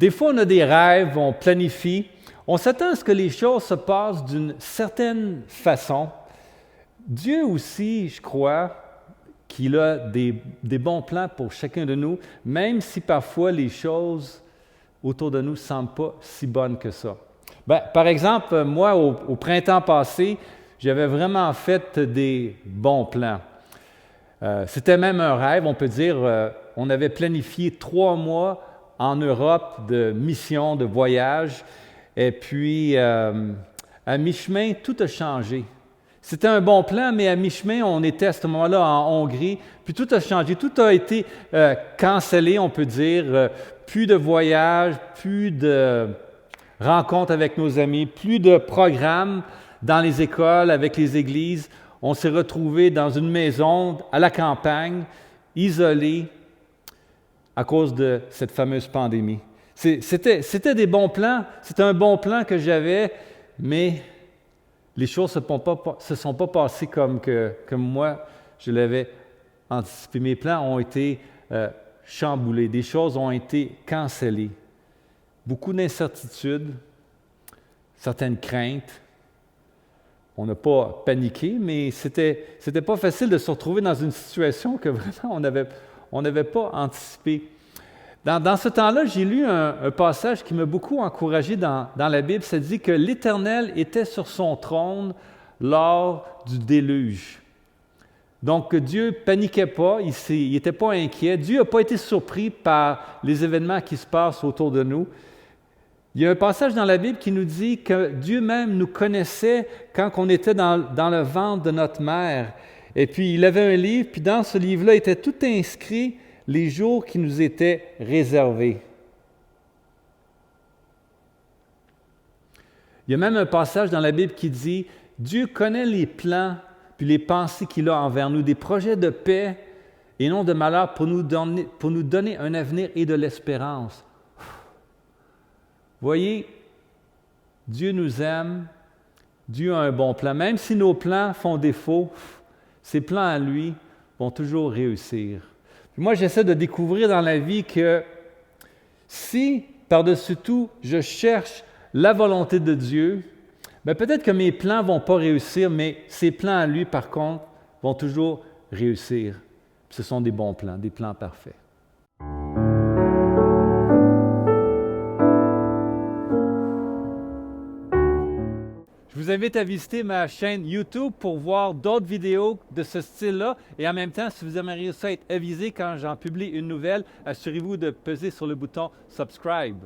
Des fois, on a des rêves, on planifie, on s'attend à ce que les choses se passent d'une certaine façon. Dieu aussi, je crois, qu'il a des bons plans pour chacun de nous, même si parfois les choses autour de nous ne semblent pas si bonnes que ça. Par exemple, moi, au printemps passé, j'avais vraiment fait des bons plans. C'était même un rêve, on peut dire. On avait planifié 3 mois en Europe de mission, de voyage. Et puis, à mi-chemin, tout a changé. C'était un bon plan, mais à mi-chemin, on était à ce moment-là en Hongrie, puis tout a changé. Tout a été cancellé, on peut dire. Plus de voyages, plus de rencontres avec nos amis, plus de programmes dans les écoles, avec les églises. On s'est retrouvés dans une maison à la campagne, isolés à cause de cette fameuse pandémie. C'était des bons plans, c'était un bon plan que j'avais, mais les choses ne se sont pas passées comme moi je l'avais anticipé. Mes plans ont été chamboulés, des choses ont été cancellées. Beaucoup d'incertitudes, certaines craintes. On n'a pas paniqué, mais c'était pas facile de se retrouver dans une situation que vraiment on n'avait pas anticipée. Dans ce temps-là, j'ai lu un passage qui m'a beaucoup encouragé dans la Bible. Ça dit que l'Éternel était sur son trône lors du déluge. Donc, Dieu ne paniquait pas, il n'était pas inquiet. Dieu n'a pas été surpris par les événements qui se passent autour de nous. Il y a un passage dans la Bible qui nous dit que Dieu même nous connaissait quand on était dans le ventre de notre mère. Et puis, il avait un livre, puis dans ce livre-là était tout inscrit les jours qui nous étaient réservés. Il y a même un passage dans la Bible qui dit « Dieu connaît les plans puis les pensées qu'il a envers nous, des projets de paix et non de malheur pour nous donner un avenir et de l'espérance. » Voyez, Dieu nous aime, Dieu a un bon plan. Même si nos plans font défaut, ses plans à lui vont toujours réussir. Puis moi, j'essaie de découvrir dans la vie que si, par-dessus tout, je cherche la volonté de Dieu, bien peut-être que mes plans ne vont pas réussir, mais ses plans à lui, par contre, vont toujours réussir. Puis ce sont des bons plans, des plans parfaits. Je vous invite à visiter ma chaîne YouTube pour voir d'autres vidéos de ce style-là. Et en même temps, si vous aimeriez ça être avisé quand j'en publie une nouvelle, assurez-vous de peser sur le bouton « Subscribe ».